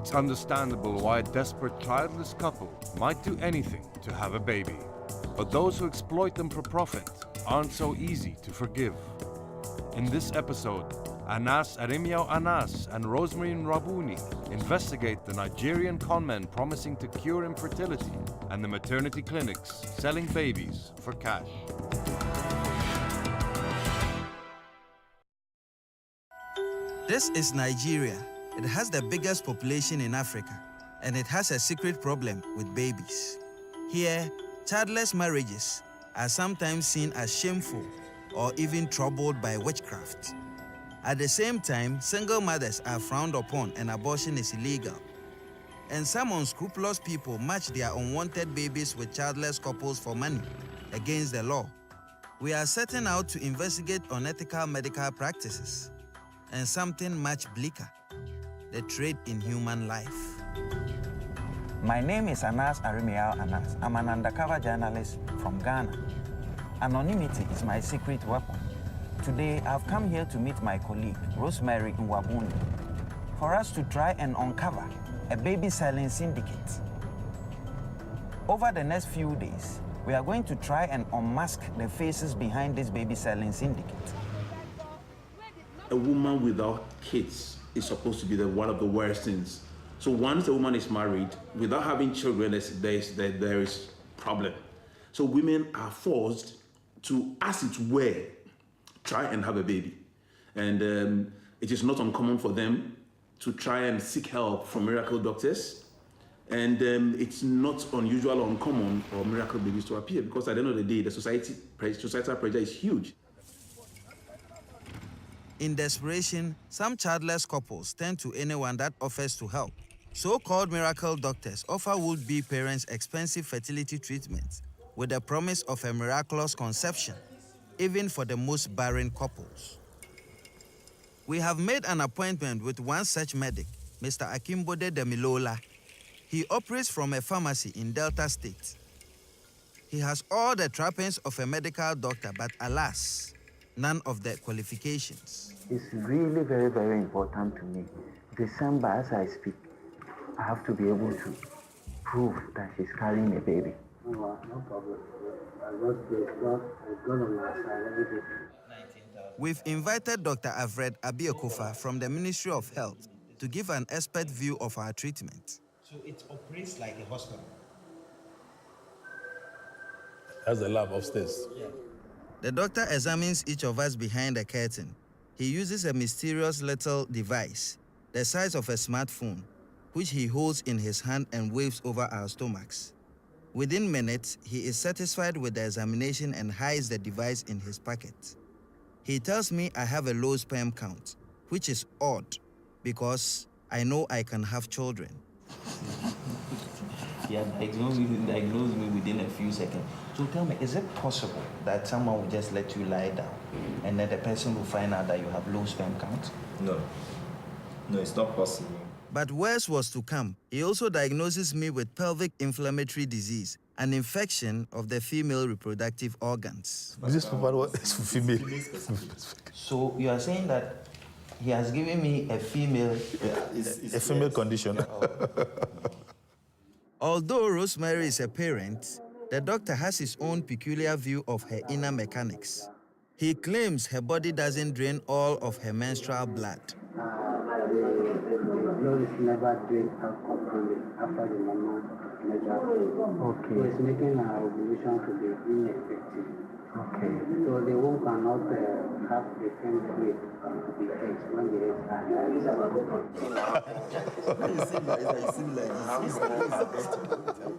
It's understandable why a desperate childless couple might do anything to have a baby. But those who exploit them for profit aren't so easy to forgive. In this episode, Anas Aremeyaw Anas and Rosemary Nwaebuni investigate the Nigerian conmen promising to cure infertility and the maternity clinics selling babies for cash. This is Nigeria. It has the biggest population in Africa, and it has a secret problem with babies. Here, childless marriages are sometimes seen as shameful or even troubled by witchcraft. At the same time, single mothers are frowned upon and abortion is illegal. And some unscrupulous people match their unwanted babies with childless couples for money against the law. We are setting out to investigate unethical medical practices and something much bleaker, the trade in human life. My name is Anas Aremeyaw Anas. I'm an undercover journalist from Ghana. Anonymity is my secret weapon. Today, I've come here to meet my colleague, Rosemary Nwaebuni, for us to try and uncover a baby-selling syndicate. Over the next few days, we are going to try and unmask the faces behind this baby-selling syndicate. A woman without kids is supposed to be one of the worst things. So once a woman is married, without having children, there is problem. So women are forced to, as it were, try and have a baby. And it is not uncommon for them to try and seek help from miracle doctors. And it's not unusual or uncommon for miracle babies to appear, because at the end of the day, the societal pressure is huge. In desperation, some childless couples turn to anyone that offers to help. So-called miracle doctors offer would-be parents expensive fertility treatments with the promise of a miraculous conception, even for the most barren couples. We have made an appointment with one such medic, Mr. Akimbode Demilola. He operates from a pharmacy in Delta State. He has all the trappings of a medical doctor, but alas, none of the qualifications. It's really very, very important to me. December, as I speak, I have to be able to prove that she's carrying a baby. No problem. God on our side every day. We've invited Dr. Avred Abiokofa from the Ministry of Health to give an expert view of our treatment. So it operates like a hospital. That's the lab upstairs. Yeah. The doctor examines each of us behind the curtain. He uses a mysterious little device, the size of a smartphone, which he holds in his hand and waves over our stomachs. Within minutes, he is satisfied with the examination and hides the device in his pocket. He tells me I have a low sperm count, which is odd because I know I can have children. He diagnosed me within a few seconds. So tell me, is it possible that someone will just let you lie down and then the person will find out that you have low sperm count? No, it's not possible. But worse was to come. He also diagnoses me with pelvic inflammatory disease, an infection of the female reproductive organs. This paper is for female. So you are saying that he has given me a female... a female condition. Although Rosemary is a parent, the doctor has his own peculiar view of her inner mechanics. He claims her body doesn't drain all of her menstrual blood. The blood is never drained out completely after the normal measure. Okay. So it's making our ovulation to be ineffective. Okay. So the womb cannot have the same weight to the eggs when the eggs are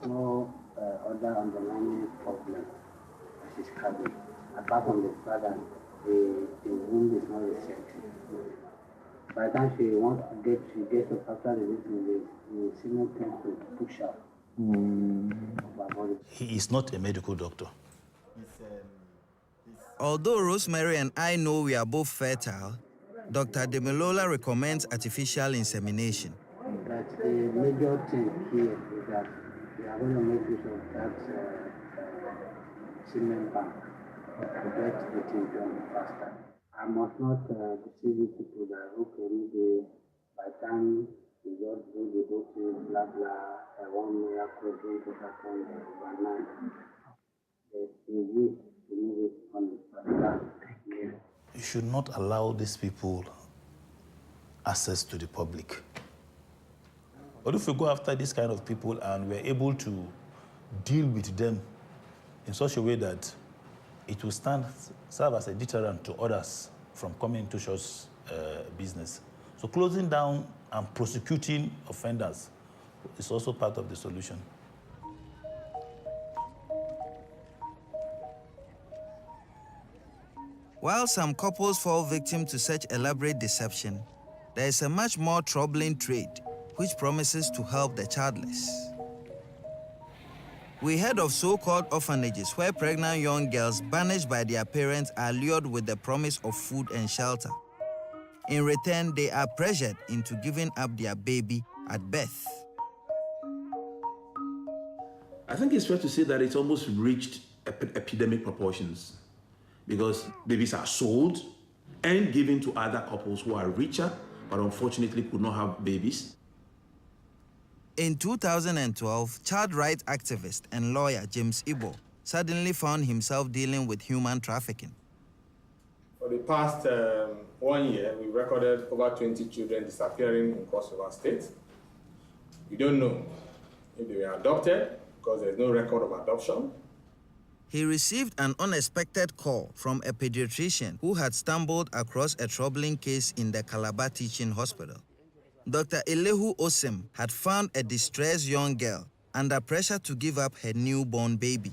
no other underlying problem that she's having, apart from the fact that the womb is not receptive. By the time she gets up after the week, the signal tends to push out. He is not a medical doctor. Although Rosemary and I know we are both fertile, Dr. Demilola recommends artificial insemination. But the major thing here is that we are going to make use of that semen bank to get the thing done faster. I must not deceive you people that, okay, maybe by the time You just do the booking, blah blah, one miracle going to happen overnight. There's a way to move it on the spot. You should not allow these people access to the public. But if we go after these kind of people and we're able to deal with them in such a way that it will serve as a deterrent to others from coming into such business. So closing down and prosecuting offenders is also part of the solution. While some couples fall victim to such elaborate deception, there is a much more troubling trade which promises to help the childless. We heard of so-called orphanages where pregnant young girls banished by their parents are lured with the promise of food and shelter. In return, they are pressured into giving up their baby at birth. I think it's fair to say that it's almost reached epidemic proportions because babies are sold and given to other couples who are richer but unfortunately could not have babies. In 2012, child rights activist and lawyer James Ibo suddenly found himself dealing with human trafficking. For the past 1 year, we recorded over 20 children disappearing in Cross River State. We don't know if they were adopted because there's no record of adoption. He received an unexpected call from a pediatrician who had stumbled across a troubling case in the Calabar Teaching Hospital. Dr. Elehu Osem had found a distressed young girl under pressure to give up her newborn baby.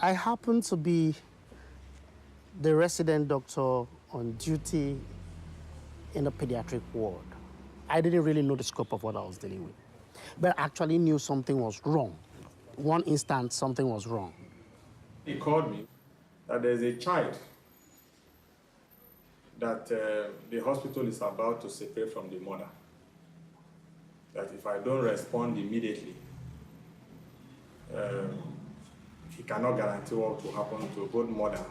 I happened to be the resident doctor on duty in the pediatric ward. I didn't really know the scope of what I was dealing with, but I actually knew something was wrong. One instant, something was wrong. He called me that there's a child that the hospital is about to separate from the mother. That if I don't respond immediately, he cannot guarantee what will happen to both mother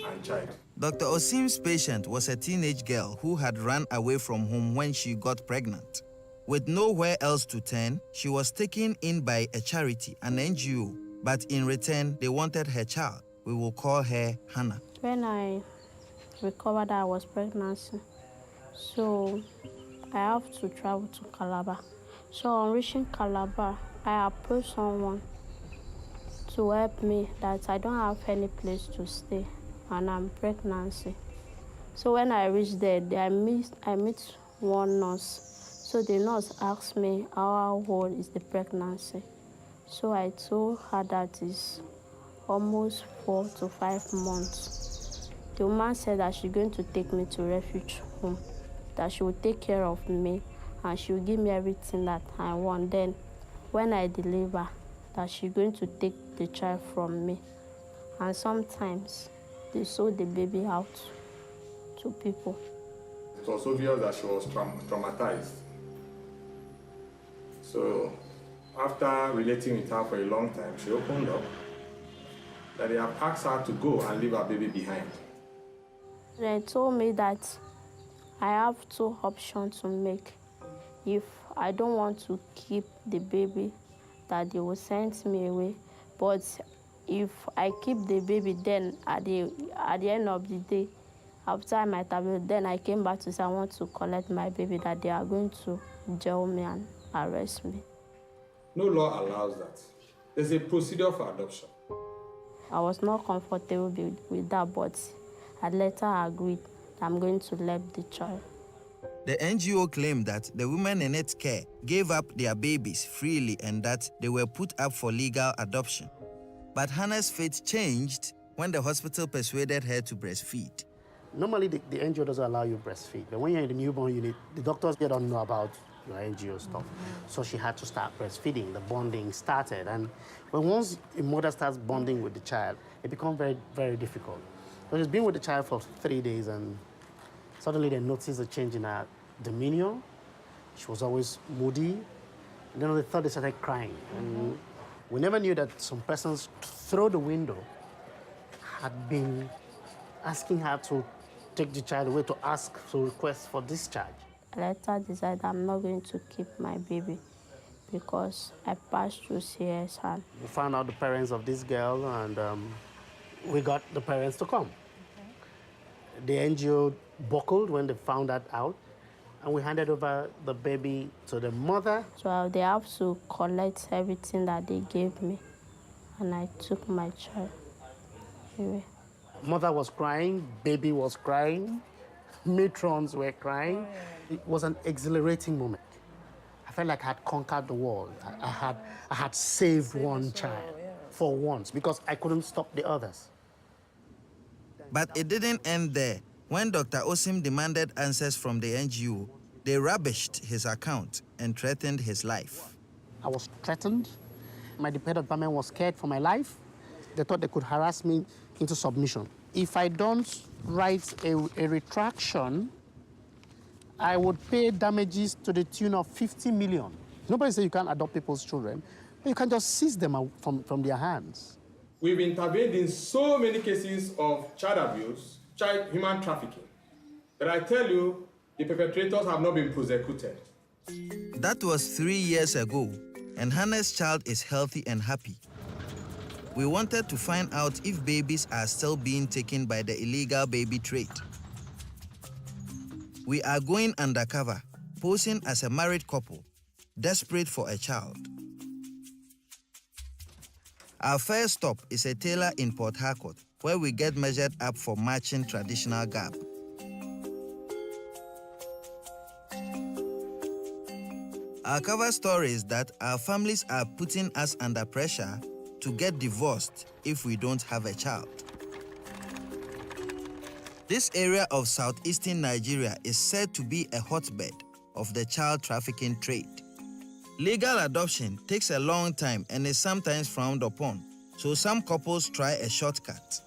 and child. Dr. Osim's patient was a teenage girl who had run away from home when she got pregnant. With nowhere else to turn, she was taken in by a charity, an NGO, but in return, they wanted her child. We will call her Hannah. When I recovered, I was pregnant, so I have to travel to Calabar. So on reaching Calabar, I approached someone to help me that I don't have any place to stay and I'm pregnant. So when I reached there, I meet one nurse. So the nurse asked me how old is the pregnancy. So I told her that it's almost 4 to 5 months. The woman said that she's going to take me to refuge home, that she will take care of me and she will give me everything that I want. Then when I deliver, that she's going to take the child from me. And sometimes they sold the baby out to people. It was obvious that she was traumatized. So after relating with her for a long time, she opened up that they have asked her to go and leave her baby behind. They told me that I have 2 options to make. If I don't want to keep the baby, that they will send me away. But if I keep the baby, then at the end of the day, after my tablet, then I came back to say I want to collect my baby, that they are going to jail me and arrest me. No law allows that. There's a procedure for adoption. I was not comfortable with that, but I later agreed that I'm going to let the child. The NGO claimed that the women in its care gave up their babies freely and that they were put up for legal adoption. But Hannah's fate changed when the hospital persuaded her to breastfeed. Normally, the NGO doesn't allow you to breastfeed, but when you're in the newborn unit, the doctors, they don't know about your NGO stuff. So she had to start breastfeeding. The bonding started. And once a mother starts bonding with the child, it becomes very, very difficult. So she's been with the child for 3 days, and suddenly they noticed a change in her demeanor. She was always moody. And then on the third, they started crying. And we never knew that some persons through the window had been asking her to take the child away, to request for discharge. I later decided I'm not going to keep my baby because I passed through serious harm. We found out the parents of this girl, and we got the parents to come. The NGO buckled when they found that out, and we handed over the baby to the mother. So they have to collect everything that they gave me, and I took my child away. Mother was crying, baby was crying, matrons were crying. It was an exhilarating moment. I felt like I had conquered the world. I had saved one child for once because I couldn't stop the others. But it didn't end there. When Dr. Osim demanded answers from the NGO, they rubbished his account and threatened his life. I was threatened. My dependent department was scared for my life. They thought they could harass me into submission. If I don't write a retraction, I would pay damages to the tune of 50 million. Nobody said you can't adopt people's children, but you can just seize them from their hands. We've intervened in so many cases of child abuse, child human trafficking, that I tell you, the perpetrators have not been prosecuted. That was 3 years ago, and Hannah's child is healthy and happy. We wanted to find out if babies are still being taken by the illegal baby trade. We are going undercover, posing as a married couple, desperate for a child. Our first stop is a tailor in Port Harcourt, where we get measured up for matching traditional garb. Our cover story is that our families are putting us under pressure to get divorced if we don't have a child. This area of southeastern Nigeria is said to be a hotbed of the child trafficking trade. Legal adoption takes a long time and is sometimes frowned upon, so some couples try a shortcut.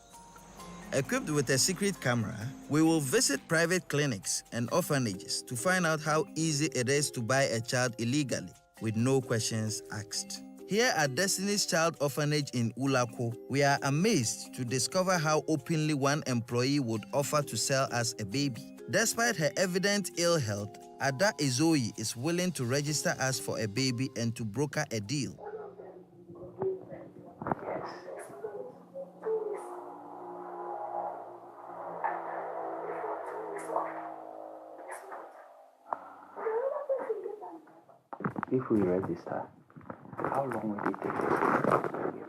Equipped with a secret camera, we will visit private clinics and orphanages to find out how easy it is to buy a child illegally with no questions asked. Here at Destiny's Child Orphanage in Ulako, we are amazed to discover how openly one employee would offer to sell us a baby. Despite her evident ill health, Ada Ezoyi is willing to register us for a baby and to broker a deal. If we register, how long will it take us to get the baby?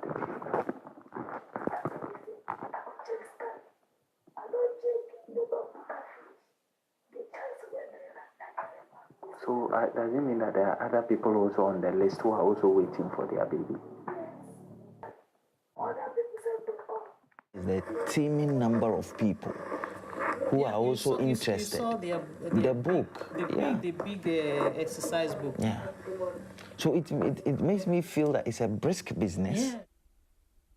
So does it mean that there are other people also on the list who are also waiting for their baby? The teeming number of people who are also interested. You saw the book. The big exercise book. Yeah. So it makes me feel that it's a brisk business. Yeah.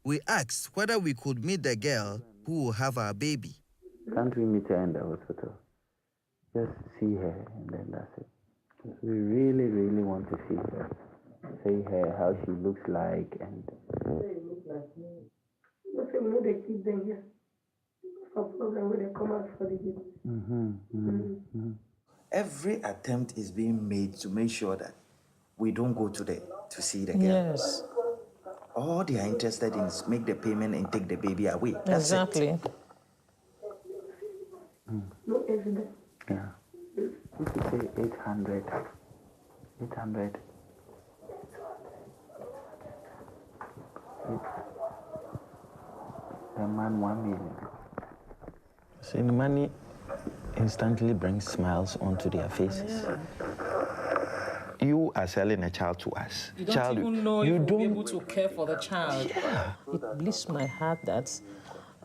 We asked whether we could meet the girl who will have our baby. Can't we meet her in the hospital? Just see her and then that's it. We really, really want to see her. See her, how she looks like and... Every attempt is being made to make sure that we don't go to see the girl. Yes. All they are interested in is make the payment and take the baby away. That's exactly. It. No evidence. Yeah. If you say 800. The man 1 million. See, the money instantly brings smiles onto their faces. Yeah. You are selling a child to us. You don't even know you will be able to care for the child. Yeah. It bleeds my heart that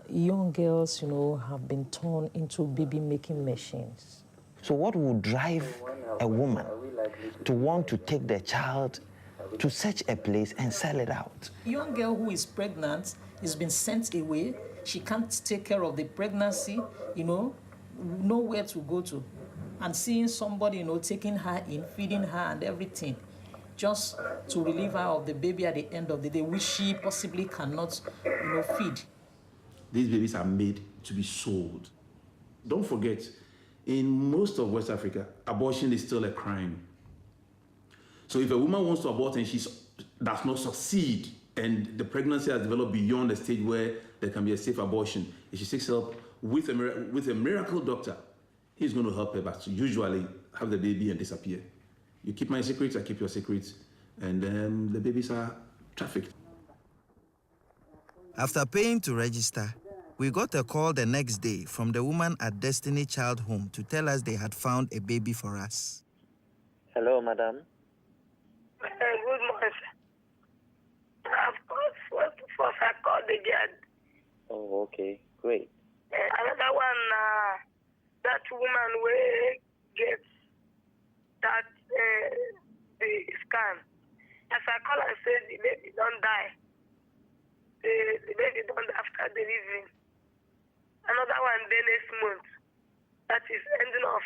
young girls, have been turned into baby-making machines. So what would drive a woman to want to take their child to such a place and sell it out? A young girl who is pregnant is being sent away. She can't take care of the pregnancy, nowhere to go to. And seeing somebody, taking her in, feeding her and everything, just to relieve her of the baby at the end of the day, which she possibly cannot, feed. These babies are made to be sold. Don't forget, in most of West Africa, abortion is still a crime. So if a woman wants to abort and she does not succeed, and the pregnancy has developed beyond the stage where there can be a safe abortion, if she seeks help with a miracle doctor, he's going to help her, but usually have the baby and disappear. You keep my secrets, I keep your secrets, and then the babies are trafficked. After paying to register, we got a call the next day from the woman at Destiny Child Home to tell us they had found a baby for us. Hello, madam. Good morning, sir. Of course, first I called the guard. Oh, okay, great. Another one, that woman will get that the scan. As I call and say the baby don't die. The baby don't after delivery. Another one the next month. That is ending of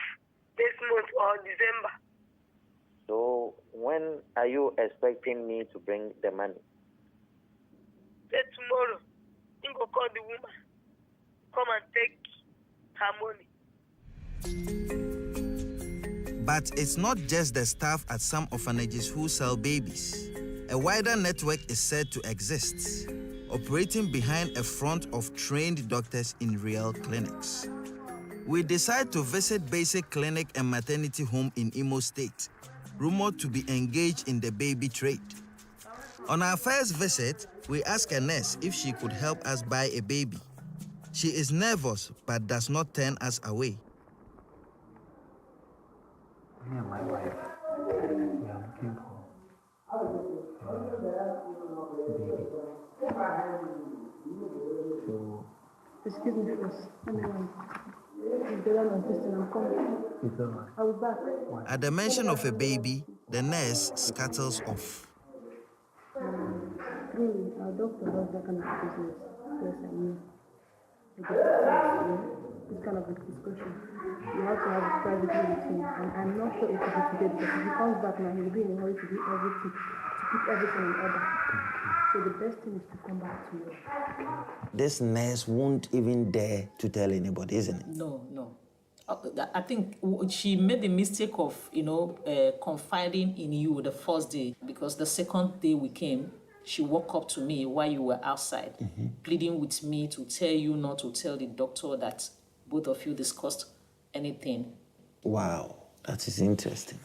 this month or December. So when are you expecting me to bring the money? Say tomorrow, you go call the woman. Come and take her money. But it's not just the staff at some orphanages who sell babies. A wider network is said to exist, operating behind a front of trained doctors in real clinics. We decide to visit Basic Clinic and Maternity Home in Imo State, rumored to be engaged in the baby trade. On our first visit, we asked a nurse if she could help us buy a baby. She is nervous but does not turn us away. Me and my wife, we are looking for a baby. So, excuse me first. I'll be back. At the mention of a baby, the nurse scuttles off. Really, our doctor does that kind of business. Yes, I know. It's kind of a discussion. You have to have it privately with him, and I'm not sure if he will today, because if he comes back now, he'll be in a hurry to do everything, to keep everything in order. So the best thing is to come back to you. This nurse won't even dare to tell anybody, isn't it? No. I think she made the mistake of, confiding in you the first day, because the second day we came, she woke up to me while you were outside, pleading with me to tell you not to tell the doctor that both of you discussed anything. Wow, that is interesting.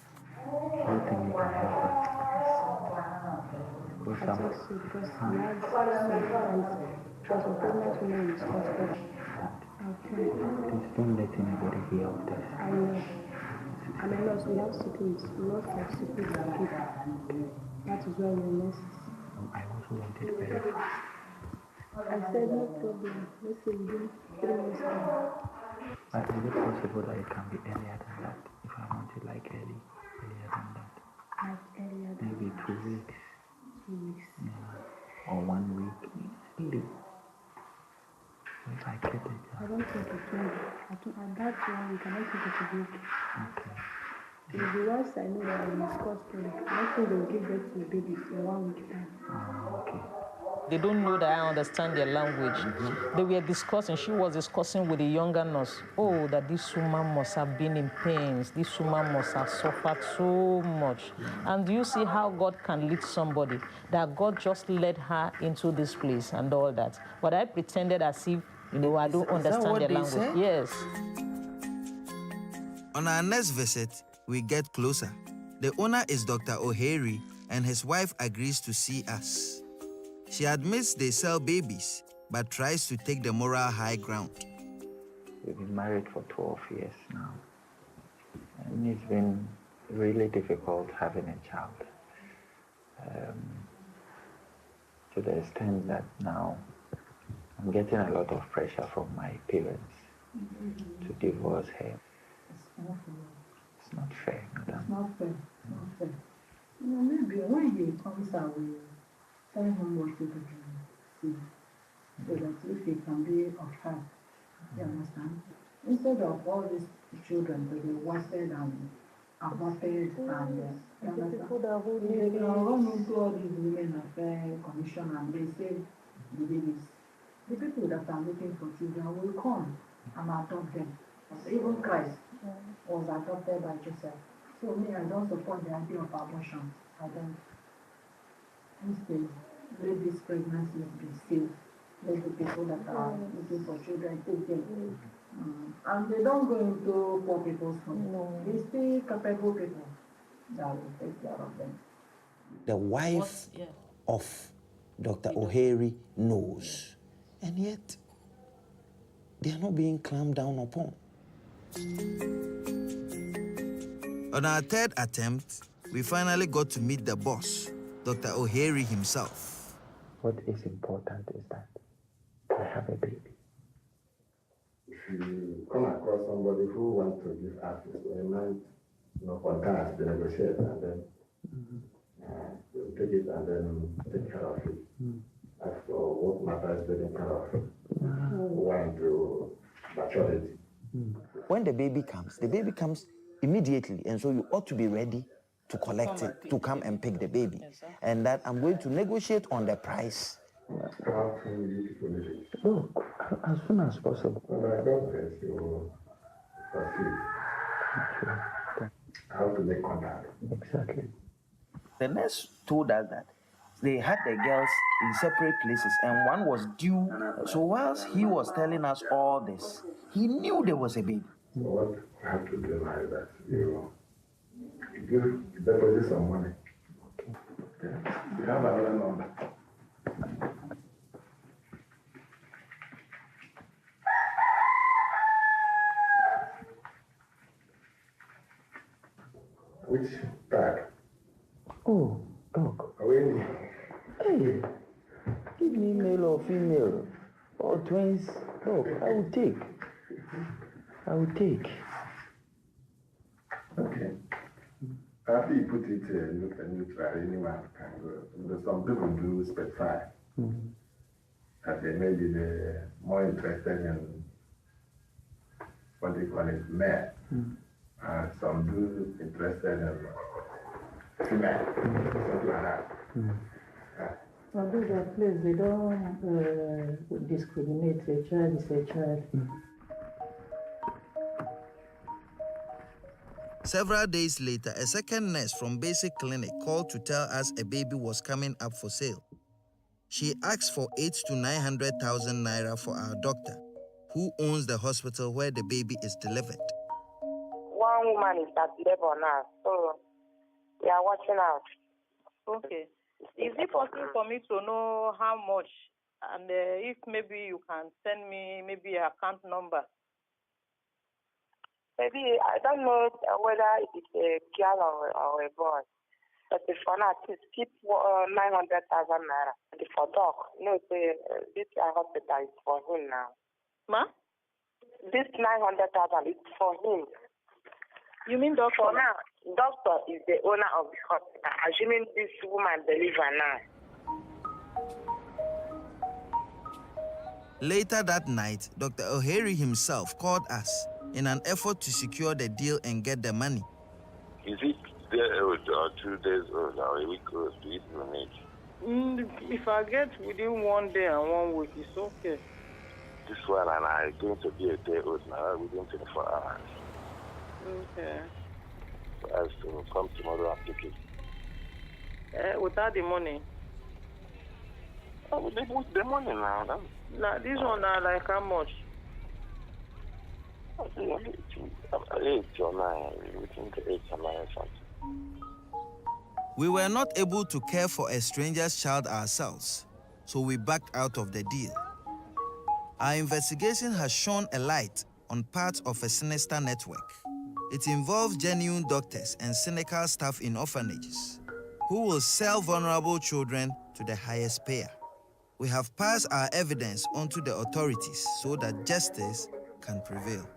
Do you think you can help us? I think so, because he has some friends. There's a pregnant woman in his hospital. Please don't let anybody hear of this. I know. And I know we have secrets. Lots of secrets to keep. That is why we're nurses. I also wanted very fast. I said no problem. Let's say within 3 months time. Is it possible that it can be earlier than that? If I want it like earlier than that. Like earlier than maybe that. 2 weeks. 2 weeks. Yeah. Or 1 week. Early. If I get it. I don't think it will be. At that one, we cannot think it will be. Okay. It will be once I know that I will discuss them. I think they will give birth to the babies in 1 week time. Okay. They don't know that I understand their language. They were discussing, she was discussing with the younger nurse, that this woman must have been in pains. This woman must have suffered so much. And do you see how God can lead somebody? That God just led her into this place and all that. But I pretended as if, I don't understand their language. Said? Yes. On our next visit, we get closer. The owner is Dr. O'Hary, and his wife agrees to see us. She admits they sell babies, but tries to take the moral high ground. We've been married for 12 years now. And it's been really difficult having a child. To the extent that now I'm getting a lot of pressure from my parents to divorce her. It's not fair, madam. It's not fair. Not fair. Maybe when he comes out, we tell him what to do, see, so that if he can be of help, you understand? Instead of all these children to be wasted and aborted and you understand? They run into all these women affairs commission and they save the babies. The people that are looking for children will come and adopt them. Even Christ was adopted by Joseph. So me, I don't support the idea of abortion. I don't. Instead, let this pregnancy be safe. Let the people that are looking for children take them. And they don't go into poor people's home. No. They stay capable people that will take care of them. The wife of Dr. O'Hare knows, and yet they are not being clamped down upon. On our third attempt, we finally got to meet the boss, Dr. O'Hare himself. What is important is that I have a baby. If you come across somebody who wants to give access to a man, contact, they negotiate, and then they'll take it and then take care of it. As for what matters is taking care of one to maturity. When the baby comes immediately, and so you ought to be ready to collect it, to come and pick the baby. And that I'm going to negotiate on the price. How soon will you people need it? Look, as soon as possible. When I don't think you proceed. How to make contact. Exactly. The nurse told us that they had the girls in separate places and one was due. So whilst he was telling us all this, he knew there was a baby. So what you have to do now is that you deposit some money. Okay. You have another number. Which tag? Oh, dog. Hey, give me male or female or twins. Dog, I will take. Okay. After you put it neutral, anyone can go. Some people do specify that they may be the more interested in what they call it male. And some do interested in female. Something like that. Although that place, they don't discriminate. A child is a child. Several days later, a second nurse from Basic Clinic called to tell us a baby was coming up for sale. She asked for 800,000 to 900,000 naira for our doctor, who owns the hospital where the baby is delivered. One woman is at labor now, so we are watching out. Okay. Is it possible for me to know how much, and if maybe you can send me maybe an account number? Maybe, I don't know whether it's a girl or a boy. But for now, keep 900,000 naira. For dog, this hospital is for him now. Ma? This 900,000 is for him. You mean doctor? For now, doctor is the owner of the hospital, assuming this woman deliver now. Later that night, Dr. O'Hare himself called us in an effort to secure the deal and get the money. Is it day old or 2 days old or a week old? Do you need? If I get within 1 day and 1 week, it's okay. This one and I going to be a day old now within 24 hours. Okay. So I have to come tomorrow and pick it. Without the money? Oh, with the money now. Now, this one are like how much? 8 or 9, within the 8 or 9 or something. We were not able to care for a stranger's child ourselves, so we backed out of the deal. Our investigation has shone a light on parts of a sinister network. It involves genuine doctors and cynical staff in orphanages who will sell vulnerable children to the highest payer. We have passed our evidence onto the authorities so that justice can prevail.